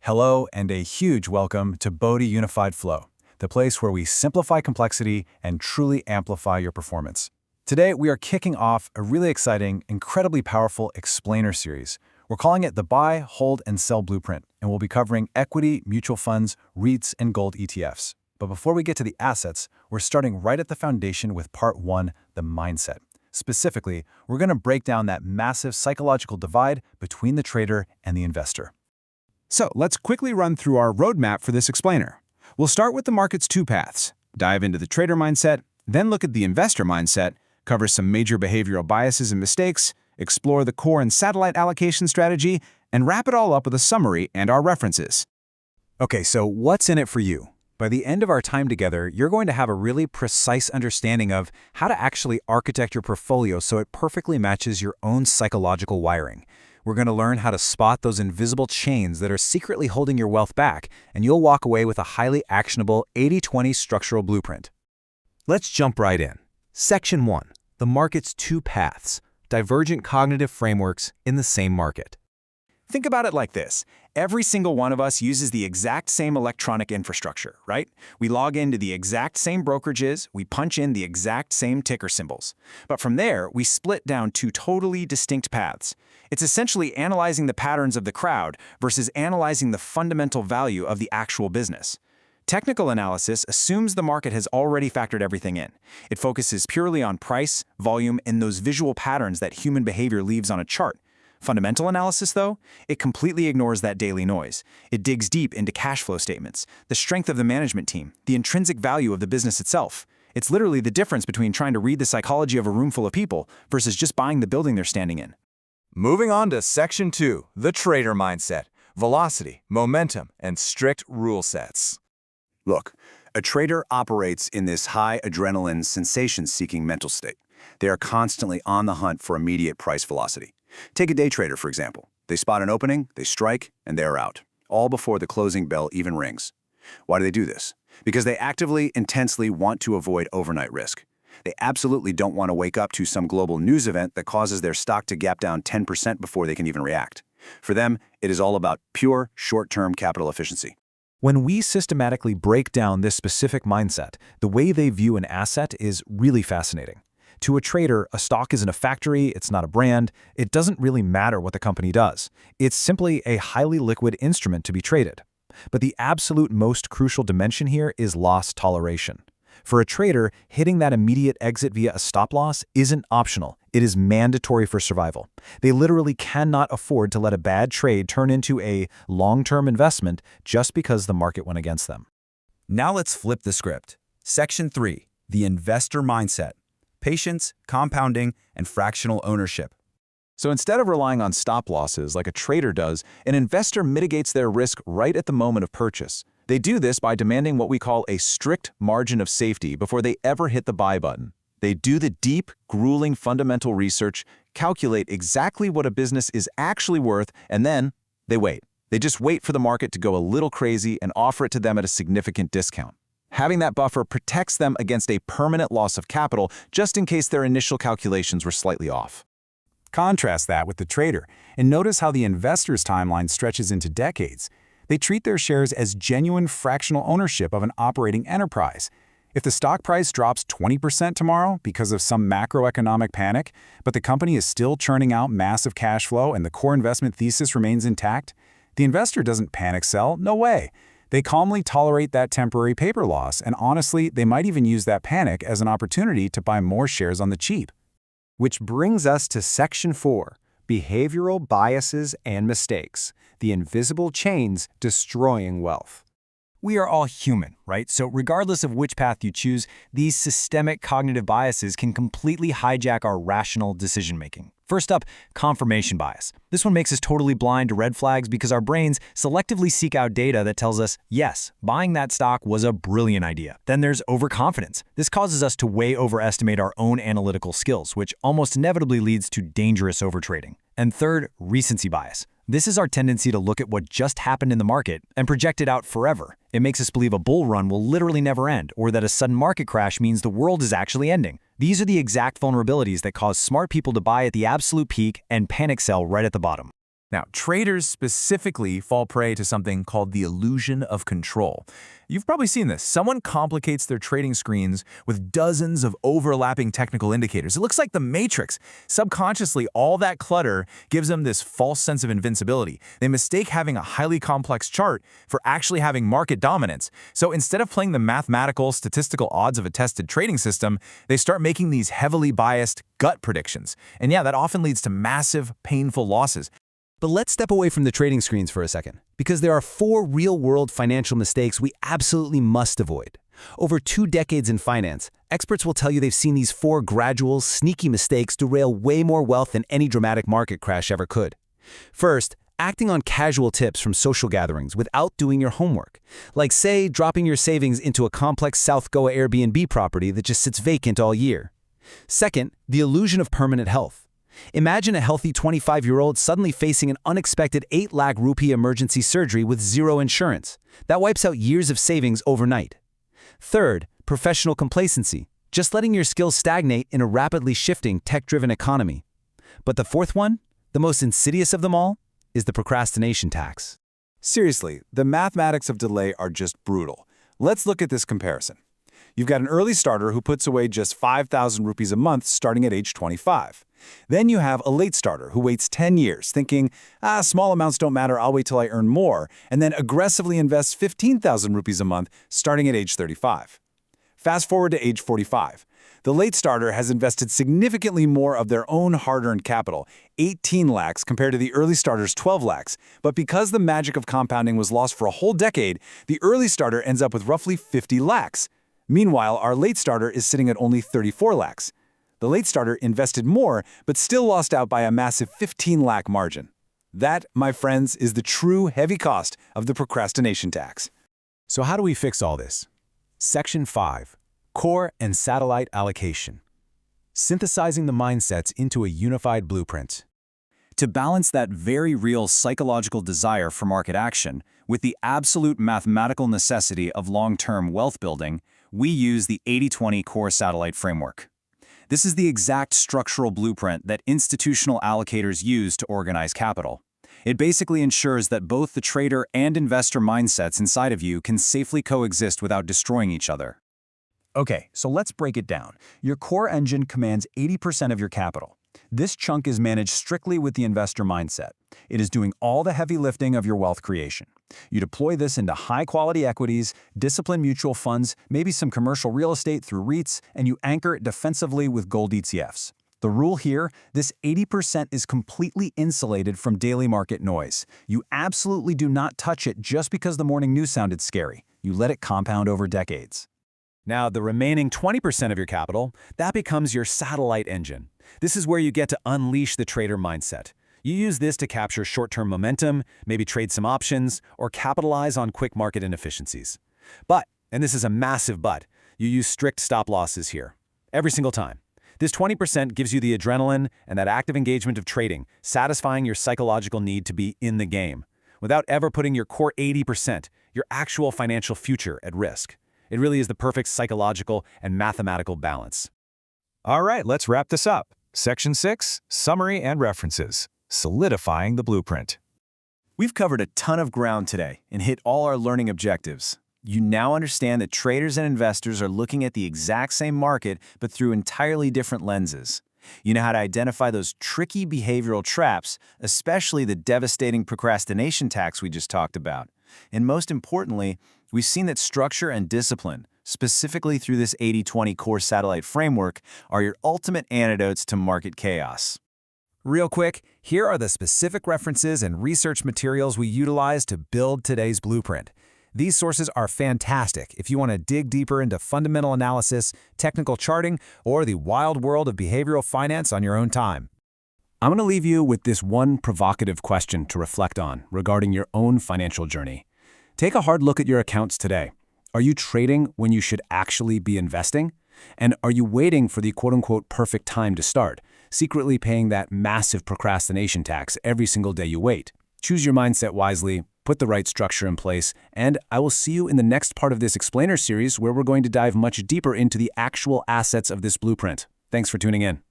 Hello and a huge welcome to Bodhi Unified Flow, the place where we simplify complexity and truly amplify your performance. Today, we are kicking off a really exciting, incredibly powerful explainer series. We're calling it the Buy, Hold, and Sell Blueprint, and we'll be covering equity, mutual funds, REITs, and gold ETFs. But before we get to the assets, we're starting right at the foundation with part one, the mindset. Specifically, we're going to break down that massive psychological divide between the trader and the investor. So let's quickly run through our roadmap for this explainer. We'll start with the market's two paths, dive into the trader mindset, then look at the investor mindset, cover some major behavioral biases and mistakes, explore the core and satellite allocation strategy, and wrap it all up with a summary and our references. Okay, so what's in it for you? By the end of our time together, you're going to have a really precise understanding of how to actually architect your portfolio so it perfectly matches your own psychological wiring. We're going to learn how to spot those invisible chains that are secretly holding your wealth back, and you'll walk away with a highly actionable 80-20 structural blueprint. Let's jump right in. Section 1. The market's two paths. Divergent cognitive frameworks in the same market. Think about it like this. Every single one of us uses the exact same electronic infrastructure, right? We log into the exact same brokerages, we punch in the exact same ticker symbols. But from there, we split down two totally distinct paths. It's essentially analyzing the patterns of the crowd versus analyzing the fundamental value of the actual business. Technical analysis assumes the market has already factored everything in. It focuses purely on price, volume, and those visual patterns that human behavior leaves on a chart. Fundamental analysis, though, it completely ignores that daily noise. It digs deep into cash flow statements, the strength of the management team, the intrinsic value of the business itself. It's literally the difference between trying to read the psychology of a room full of people versus just buying the building they're standing in. Moving on to Section 2, the trader mindset, velocity, momentum, and strict rule sets. Look, a trader operates in this high adrenaline, sensation-seeking mental state. They are constantly on the hunt for immediate price velocity. Take a day trader, for example. They spot an opening, they strike, and they're out, all before the closing bell even rings. Why do they do this? Because they actively, intensely want to avoid overnight risk. They absolutely don't want to wake up to some global news event that causes their stock to gap down 10% before they can even react. For them, it is all about pure, short-term capital efficiency. When we systematically break down this specific mindset, the way they view an asset is really fascinating. To a trader, a stock isn't a factory, it's not a brand, it doesn't really matter what the company does. It's simply a highly liquid instrument to be traded. But the absolute most crucial dimension here is loss toleration. For a trader, hitting that immediate exit via a stop loss isn't optional. It is mandatory for survival. They literally cannot afford to let a bad trade turn into a long-term investment just because the market went against them. Now let's flip the script. Section 3. The investor mindset. Patience, compounding, and fractional ownership. So instead of relying on stop losses like a trader does, an investor mitigates their risk right at the moment of purchase. They do this by demanding what we call a strict margin of safety before they ever hit the buy button. They do the deep, grueling fundamental research, calculate exactly what a business is actually worth, and then they wait. They just wait for the market to go a little crazy and offer it to them at a significant discount. Having that buffer protects them against a permanent loss of capital just in case their initial calculations were slightly off. Contrast that with the trader, and notice how the investor's timeline stretches into decades. They treat their shares as genuine fractional ownership of an operating enterprise. If the stock price drops 20% tomorrow because of some macroeconomic panic, but the company is still churning out massive cash flow and the core investment thesis remains intact, the investor doesn't panic sell, no way. They calmly tolerate that temporary paper loss, and honestly, they might even use that panic as an opportunity to buy more shares on the cheap. Which brings us to Section 4, Behavioral Biases and Mistakes, the invisible chains destroying wealth. We are all human, right? So regardless of which path you choose, these systemic cognitive biases can completely hijack our rational decision-making. First up, confirmation bias. This one makes us totally blind to red flags because our brains selectively seek out data that tells us, yes, buying that stock was a brilliant idea. Then there's overconfidence. This causes us to way overestimate our own analytical skills, which almost inevitably leads to dangerous overtrading. And third, recency bias. This is our tendency to look at what just happened in the market and project it out forever. It makes us believe a bull run will literally never end, or that a sudden market crash means the world is actually ending. These are the exact vulnerabilities that cause smart people to buy at the absolute peak and panic sell right at the bottom. Now, traders specifically fall prey to something called the illusion of control. You've probably seen this. Someone complicates their trading screens with dozens of overlapping technical indicators. It looks like the Matrix. Subconsciously, all that clutter gives them this false sense of invincibility. They mistake having a highly complex chart for actually having market dominance. So instead of playing the mathematical, statistical odds of a tested trading system, they start making these heavily biased gut predictions. And yeah, that often leads to massive, painful losses. But let's step away from the trading screens for a second, because there are 4 real-world financial mistakes we absolutely must avoid. Over 2 decades in finance, experts will tell you they've seen these 4 gradual, sneaky mistakes derail way more wealth than any dramatic market crash ever could. First, acting on casual tips from social gatherings without doing your homework. Like, say, dropping your savings into a complex South Goa Airbnb property that just sits vacant all year. Second, the illusion of permanent health. Imagine a healthy 25-year-old suddenly facing an unexpected 8 lakh rupee emergency surgery with zero insurance. That wipes out years of savings overnight. Third, professional complacency, just letting your skills stagnate in a rapidly shifting tech-driven economy. But the fourth one, the most insidious of them all, is the procrastination tax. Seriously, the mathematics of delay are just brutal. Let's look at this comparison. You've got an early starter who puts away just 5,000 rupees a month starting at age 25. Then you have a late starter who waits 10 years, thinking, small amounts don't matter, I'll wait till I earn more, and then aggressively invests 15,000 rupees a month starting at age 35. Fast forward to age 45. The late starter has invested significantly more of their own hard-earned capital, 18 lakhs compared to the early starter's 12 lakhs. But because the magic of compounding was lost for a whole decade, the early starter ends up with roughly 50 lakhs. Meanwhile, our late starter is sitting at only 34 lakhs. The late starter invested more, but still lost out by a massive 15 lakh margin. That, my friends, is the true heavy cost of the procrastination tax. So how do we fix all this? Section 5. Core and Satellite Allocation. Synthesizing the mindsets into a unified blueprint. To balance that very real psychological desire for market action with the absolute mathematical necessity of long-term wealth building, we use the 80-20 core satellite framework. This is the exact structural blueprint that institutional allocators use to organize capital. It basically ensures that both the trader and investor mindsets inside of you can safely coexist without destroying each other. Okay, so let's break it down. Your core engine commands 80% of your capital. This chunk is managed strictly with the investor mindset. It is doing all the heavy lifting of your wealth creation. You deploy this into high-quality equities, disciplined mutual funds, maybe some commercial real estate through REITs, and you anchor it defensively with gold ETFs. The rule here, this 80% is completely insulated from daily market noise. You absolutely do not touch it just because the morning news sounded scary. You let it compound over decades. Now, the remaining 20% of your capital, that becomes your satellite engine. This is where you get to unleash the trader mindset. You use this to capture short-term momentum, maybe trade some options, or capitalize on quick market inefficiencies. But, and this is a massive but, you use strict stop losses here. Every single time. This 20% gives you the adrenaline and that active engagement of trading, satisfying your psychological need to be in the game, without ever putting your core 80%, your actual financial future, at risk. It really is the perfect psychological and mathematical balance. All right, let's wrap this up. Section 6, Summary and References. Solidifying the blueprint. We've covered a ton of ground today and hit all our learning objectives. You now understand that traders and investors are looking at the exact same market, but through entirely different lenses. You know how to identify those tricky behavioral traps, especially the devastating procrastination tax we just talked about. And most importantly, we've seen that structure and discipline, specifically through this 80-20 core satellite framework, are your ultimate antidotes to market chaos. Real quick, here are the specific references and research materials we utilize to build today's blueprint. These sources are fantastic if you want to dig deeper into fundamental analysis, technical charting, or the wild world of behavioral finance on your own time. I'm going to leave you with this one provocative question to reflect on regarding your own financial journey. Take a hard look at your accounts today. Are you trading when you should actually be investing? And are you waiting for the quote-unquote perfect time to start, secretly paying that massive procrastination tax every single day you wait? Choose your mindset wisely, put the right structure in place, and I will see you in the next part of this explainer series where we're going to dive much deeper into the actual assets of this blueprint. Thanks for tuning in.